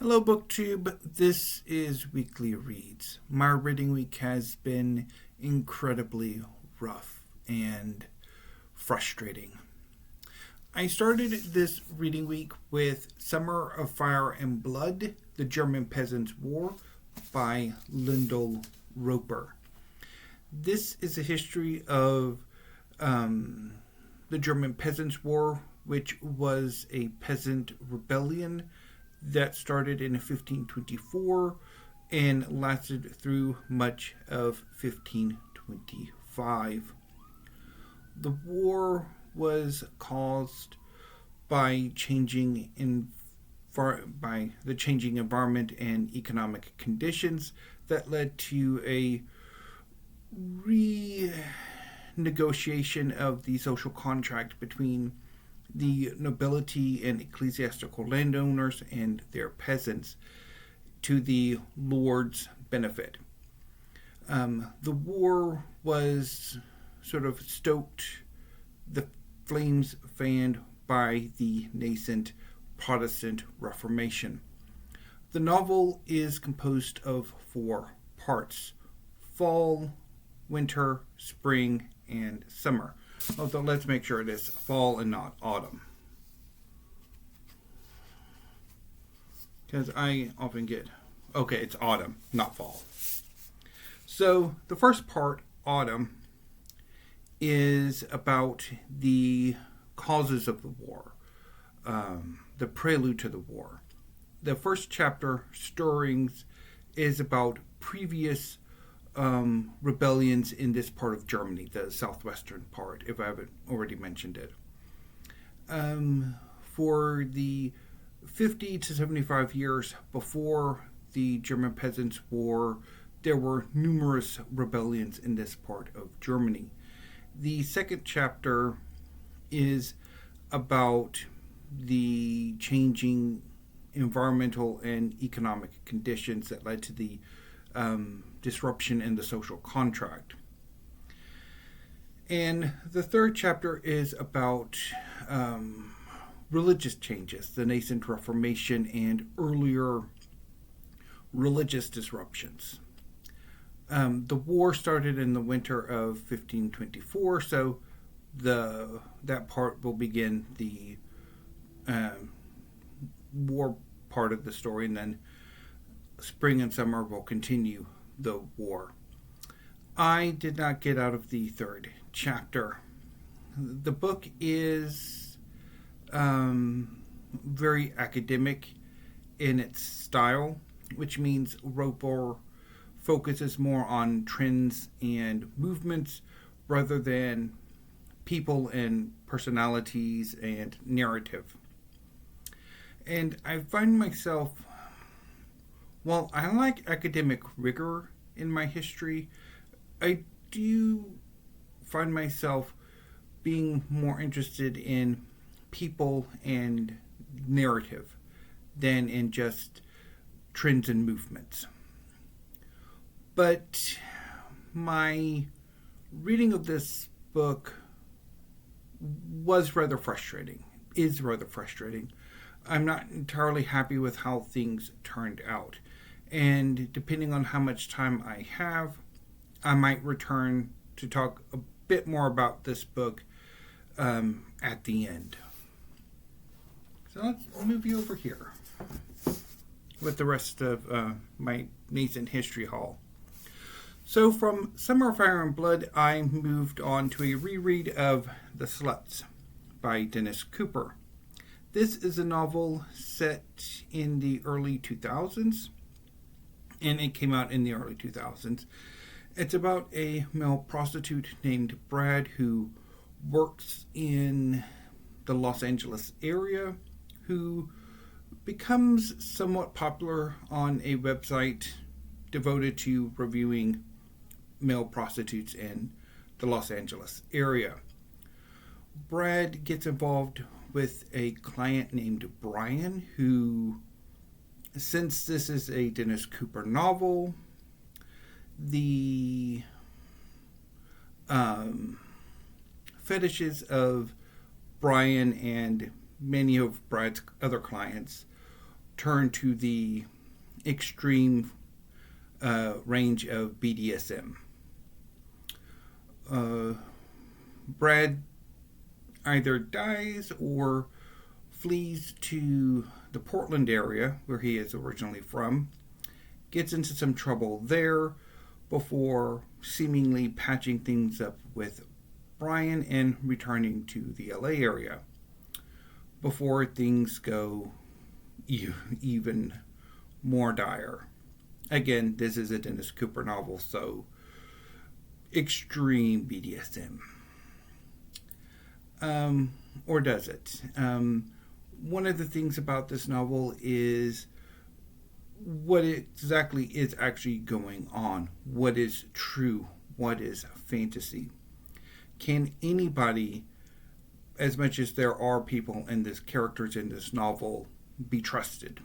Hello, BookTube. This is Weekly Reads. My reading week has been incredibly rough and frustrating. I started this reading week with Summer of Fire and Blood, The German Peasants' War by Lyndal Roper. This is a history of the German Peasants' War, which was a peasant rebellion that started in 1524 and lasted through much of 1525. The war was caused by by the changing environment and economic conditions that led to a renegotiation of the social contract between the nobility and ecclesiastical landowners and their peasants to the lord's benefit. The war was sort of stoked, the flames fanned by the nascent Protestant Reformation. The novel is composed of 4 parts: fall, winter, spring, and summer. Although let's make sure it is fall and not autumn, because I often get, okay, it's autumn, not fall. So the first part, autumn, is about the causes of the war, the prelude to the war. The first chapter, Stirrings, is about previous rebellions in this part of Germany, the southwestern part, if I haven't already mentioned it. For the 50 to 75 years before the German Peasants' War, there were numerous rebellions in this part of Germany. The second chapter is about the changing environmental and economic conditions that led to the disruption in the social contract. And the third chapter is about religious changes, the nascent Reformation, and earlier religious disruptions. The war started in the winter of 1524, so that part will begin the war part of the story, and then spring and summer will continue the war. I did not get out of the third chapter. The book is very academic in its style, which means Roper focuses more on trends and movements rather than people and personalities and narrative. And I find myself, while I like academic rigor in my history, I do find myself being more interested in people and narrative than in just trends and movements. But my reading of this book is rather frustrating. I'm not entirely happy with how things turned out. And depending on how much time I have, I might return to talk a bit more about this book at the end. So let's move you over here with the rest of my nascent history haul. So from Summer of Fire and Blood, I moved on to a reread of The Sluts by Dennis Cooper. This is a novel set in the early 2000s, and it came out in the early 2000s. It's about a male prostitute named Brad who works in the Los Angeles area, who becomes somewhat popular on a website devoted to reviewing male prostitutes in the Los Angeles area. Brad gets involved with a client named Brian, who, since this is a Dennis Cooper novel, the fetishes of Brian and many of Brad's other clients turn to the extreme range of BDSM. Brad either dies or flees to the Portland area where he is originally from, gets into some trouble there before seemingly patching things up with Brian and returning to the LA area before things go even more dire. Again, this is a Dennis Cooper novel, so extreme BDSM. Or does it? One of the things about this novel is what exactly is actually going on. What is true? What is fantasy? Can anybody, as much as there are people and there's characters in this novel, be trusted?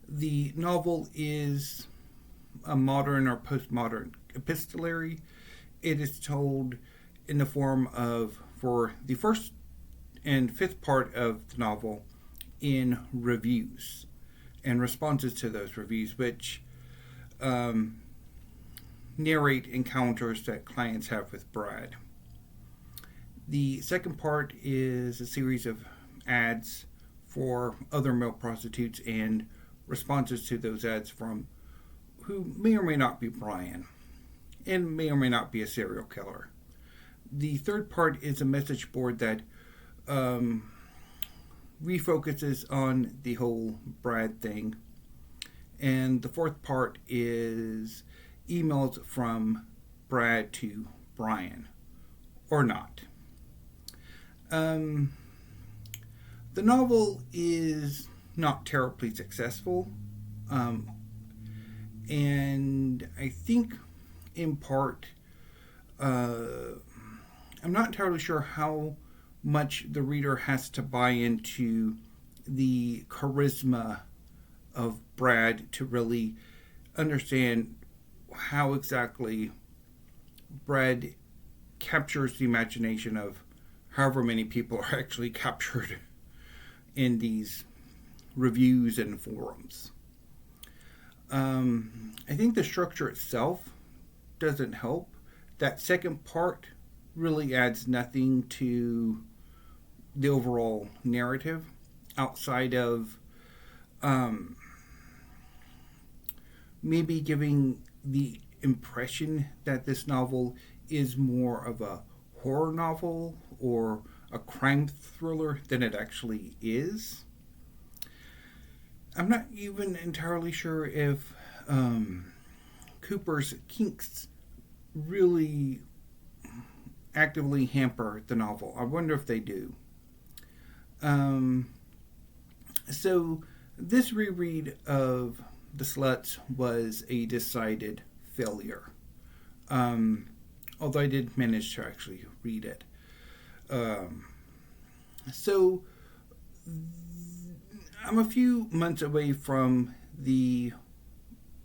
The novel is a modern or postmodern epistolary. It is told in the form of, for the first and fifth part of the novel, in reviews and responses to those reviews, which narrate encounters that clients have with Brad. The second part is a series of ads for other male prostitutes and responses to those ads from who may or may not be Brian and may or may not be a serial killer. The third part is a message board that refocuses on the whole Brad thing. And the fourth part is emails from Brad to Brian, or not. The novel is not terribly successful, and I think in part, I'm not entirely sure how much the reader has to buy into the charisma of Brad to really understand how exactly Brad captures the imagination of however many people are actually captured in these reviews and forums. I think the structure itself doesn't help. That second part really adds nothing to the overall narrative outside of maybe giving the impression that this novel is more of a horror novel or a crime thriller than it actually is. I'm not even entirely sure if Cooper's kinks really actively hamper the novel. I wonder if they do. So this reread of The Sluts was a decided failure. Although I did manage to actually read it. So I'm a few months away from the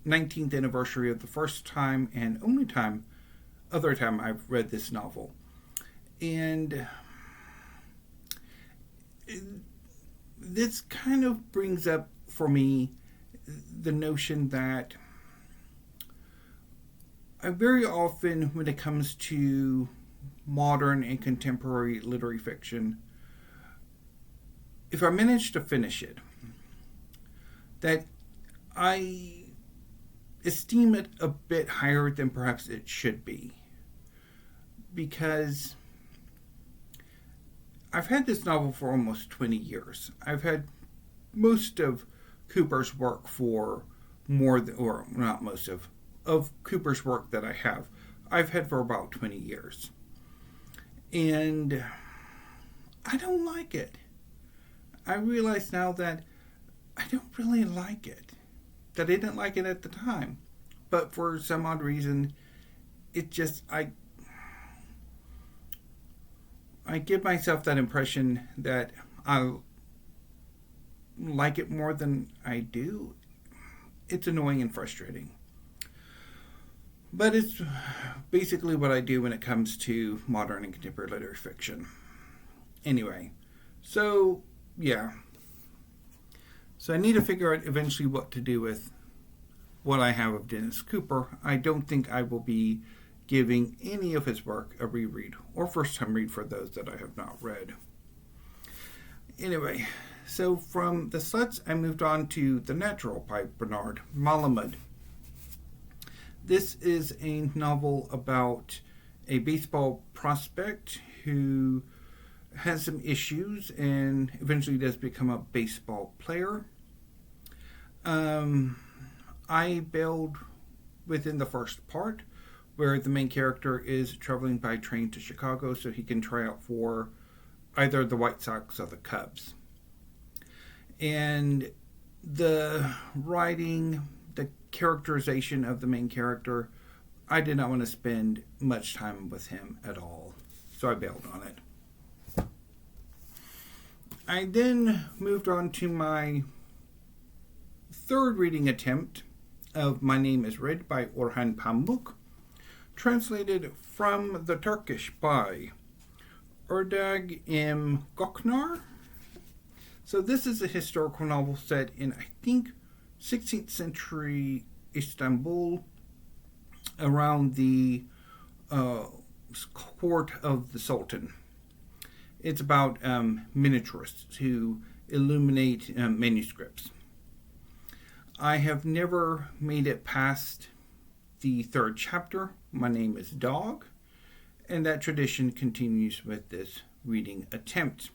19th anniversary of the first time and only other time I've read this novel. And this kind of brings up for me the notion that I very often, when it comes to modern and contemporary literary fiction, if I manage to finish it, that I esteem it a bit higher than perhaps it should be. Because I've had this novel for almost 20 years. I've had most of Cooper's work for more than, or not most of Cooper's work that I have, I've had for about 20 years. And I don't like it. I realize now that I don't really like it. That I didn't like it at the time. But for some odd reason, it just, I give myself that impression that I like it more than I do. It's annoying and frustrating. But it's basically what I do when it comes to modern and contemporary literary fiction. Anyway, so, yeah. So I need to figure out eventually what to do with what I have of Dennis Cooper. I don't think I will be giving any of his work a reread or first time read for those that I have not read. Anyway, so from the Sluts, I moved on to The Natural by Bernard Malamud. This is a novel about a baseball prospect who has some issues and eventually does become a baseball player. I bailed within the first part where the main character is traveling by train to Chicago so he can try out for either the White Sox or the Cubs. And the writing, the characterization of the main character, I did not want to spend much time with him at all, so I bailed on it. I then moved on to my third reading attempt of My Name is Red by Orhan Pamuk, translated from the Turkish by Erdag M. Goknar. So this is a historical novel set in, I think, 16th century Istanbul, around the court of the Sultan. It's about miniaturists who illuminate manuscripts. I have never made it past the third chapter. My name is Dog, and that tradition continues with this reading attempt.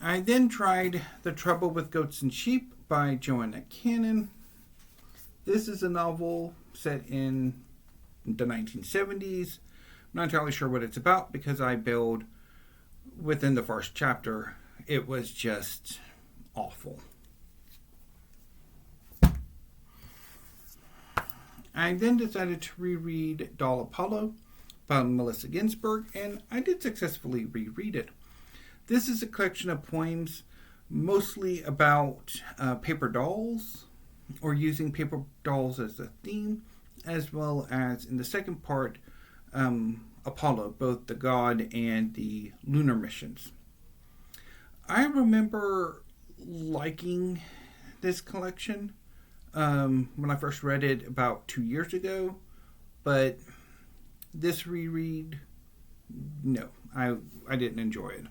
I then tried The Trouble with Goats and Sheep by Joanna. This is a novel set in the 1970s. I'm not entirely sure what it's about because I bailed within the first chapter. It was just awful. I then decided to reread Doll Apollo by Melissa Ginsburg, and I did successfully reread it. This is a collection of poems mostly about paper dolls, or using paper dolls as a theme, as well as in the second part, Apollo, both the god and the lunar missions. I remember liking this collection when I first read it about 2 years ago, but this reread, no, I didn't enjoy it.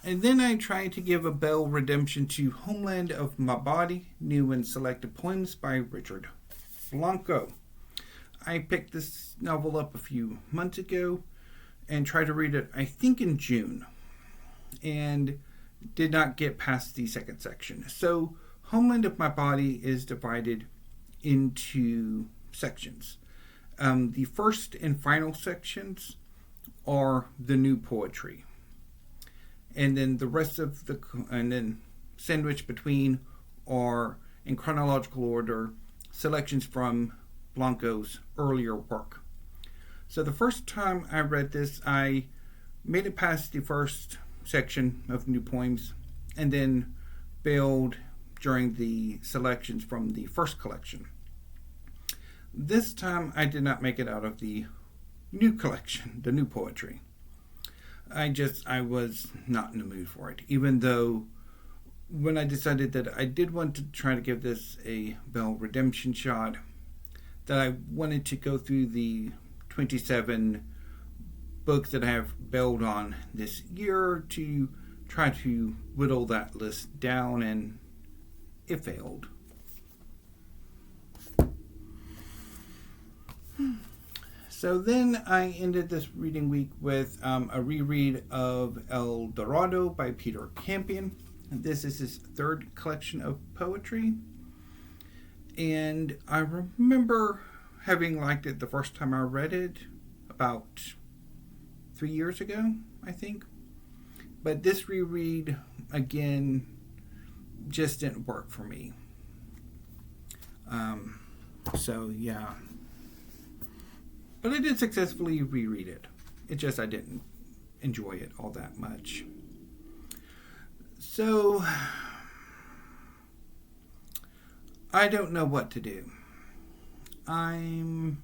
And then I tried to give a bell redemption to Homeland of My Body, New and Selected Poems by Richard Blanco. I picked this novel up a few months ago and tried to read it, I think, in June, and did not get past the second section. So Homeland of My Body is divided into sections. The first and final sections are the new poetry. And then the rest of and then sandwiched between are, in chronological order, selections from Blanco's earlier work. So the first time I read this, I made it past the first section of new poems and then bailed during the selections from the first collection. This time I did not make it out of the new collection, the new poetry. I was not in the mood for it, even though when I decided that I did want to try to give this a bell redemption shot, that I wanted to go through the 27 books that I have bailed on this year to try to whittle that list down, and it failed. So then I ended this reading week with a reread of El Dorado by Peter Campion. This is his third collection of poetry. And I remember having liked it the first time I read it, about 3 years ago, I think. But this reread, again, just didn't work for me. So, yeah. But I did successfully reread it. It just I didn't enjoy it all that much. So, I don't know what to do. I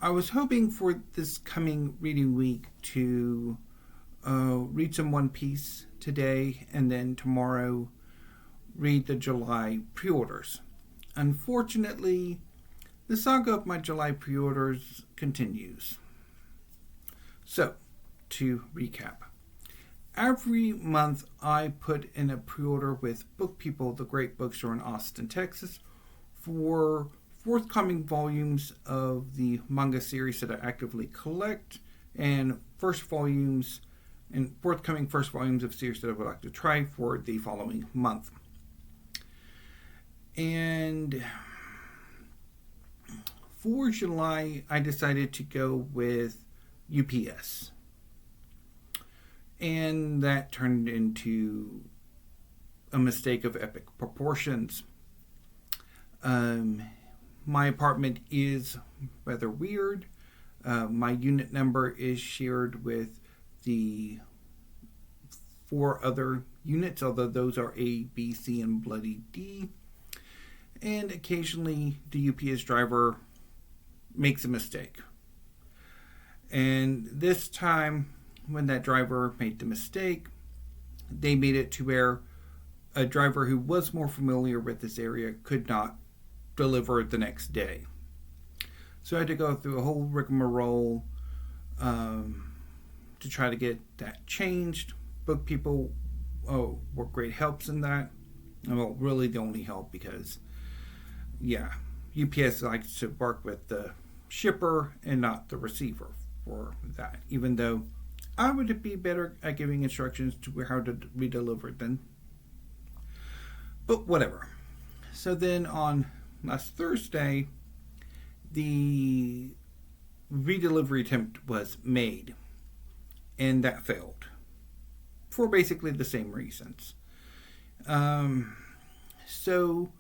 was hoping for this coming reading week to read some One Piece today, and then tomorrow read the July pre-orders. Unfortunately, the saga of my July pre-orders continues. So, to recap. Every month I put in a pre-order with Book People, the great bookstore in Austin, Texas, for forthcoming volumes of the manga series that I actively collect, and forthcoming first volumes of series that I would like to try for the following month. And for July, I decided to go with UPS. And that turned into a mistake of epic proportions. My apartment is rather weird. My unit number is shared with the 4 other units, although those are A, B, C, and bloody D. And occasionally the UPS driver makes a mistake. And this time, when that driver made the mistake, they made it to where a driver who was more familiar with this area could not deliver the next day. So I had to go through a whole rigmarole to try to get that changed. Book People were great helps in that. Well, really the only help, because UPS likes to work with the shipper and not the receiver for that, even though I would be better at giving instructions to how to redeliver it then. But whatever. So then on last Thursday, the redelivery attempt was made, and that failed for basically the same reasons. So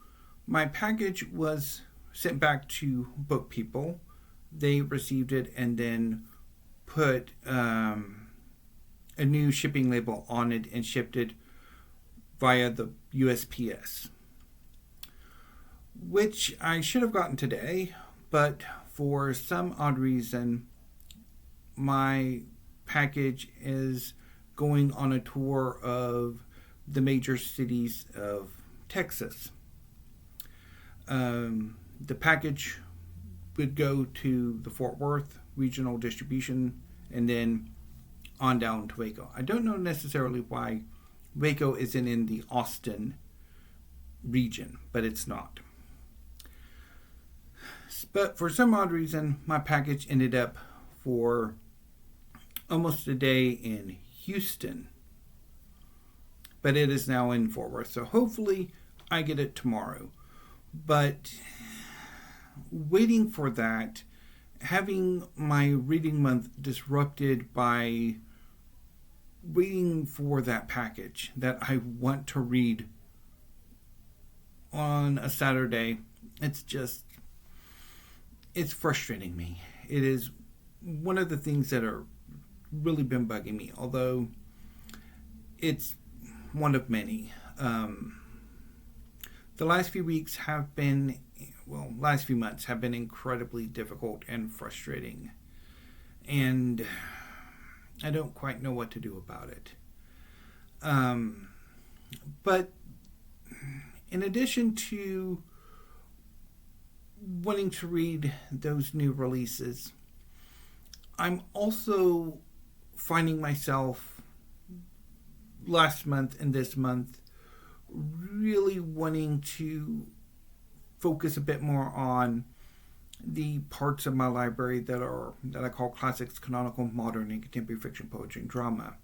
my package was sent back to Book People. They received it and then put a new shipping label on it and shipped it via the USPS, which I should have gotten today, but for some odd reason, my package is going on a tour of the major cities of Texas. The package would go to the Fort Worth regional distribution and then on down to Waco. I don't know necessarily why Waco isn't in the Austin region, but it's not. But for some odd reason, my package ended up for almost a day in Houston. But it is now in Fort Worth, so hopefully I get it tomorrow. But waiting for that, having my reading month disrupted by waiting for that package that I want to read on a Saturday, it's frustrating me. It is one of the things that are really been bugging me, although it's one of many. The last few months have been incredibly difficult and frustrating, and I don't quite know what to do about it. But in addition to wanting to read those new releases, I'm also finding myself last month and this month really wanting to focus a bit more on the parts of my library that I call classics, canonical, modern, and contemporary fiction, poetry, and drama.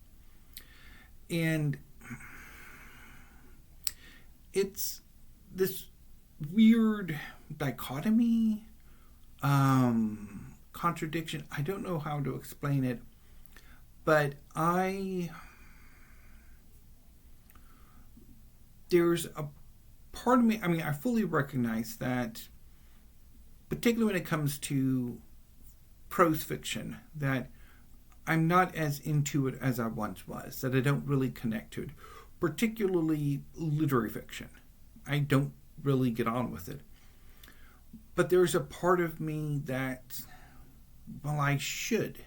And it's this weird dichotomy, contradiction. I don't know how to explain it, but there's a part of me, I fully recognize that, particularly when it comes to prose fiction, that I'm not as into it as I once was, that I don't really connect to it, particularly literary fiction. I don't really get on with it. But there's a part of me that, well, I should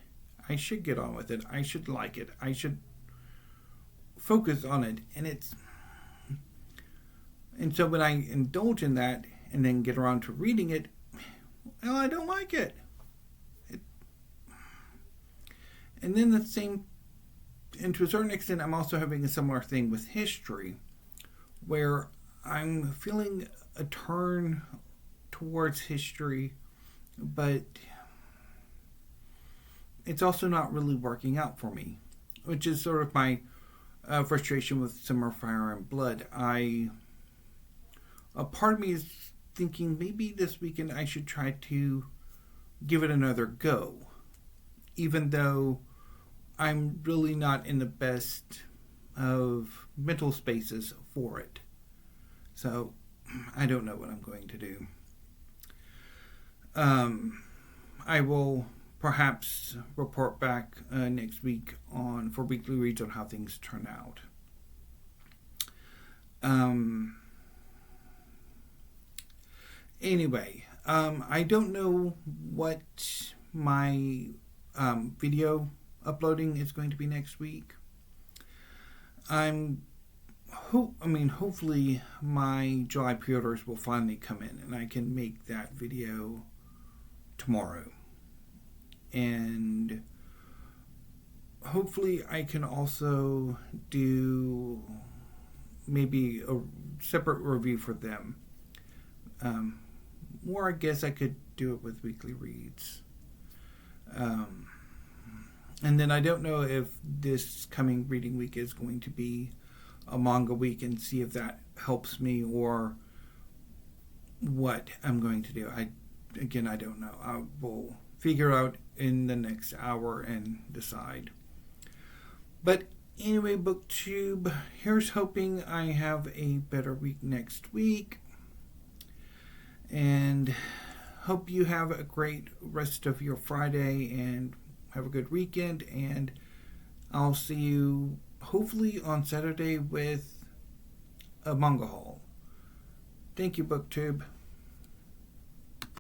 I should get on with it. I should like it. I should focus on it. And so when I indulge in that and then get around to reading it, well, I don't like it. And then the same, and to a certain extent, I'm also having a similar thing with history, where I'm feeling a turn towards history, but it's also not really working out for me, which is sort of my frustration with Summer, Fire, and Blood. A part of me is thinking maybe this weekend I should try to give it another go, even though I'm really not in the best of mental spaces for it. So I don't know what I'm going to do. I will perhaps report back next week for weekly reads on how things turn out. Anyway, I don't know what my video uploading is going to be next week. Hopefully my July pre-orders will finally come in and I can make that video tomorrow. And hopefully I can also do maybe a separate review for them. Or I guess I could do it with weekly reads. And then I don't know if this coming reading week is going to be a manga week, and see if that helps me or what I'm going to do. I don't know. I will figure out in the next hour and decide. But anyway, BookTube, here's hoping I have a better week next week. And hope you have a great rest of your Friday and have a good weekend. And I'll see you hopefully on Saturday with a manga haul. Thank you, BookTube.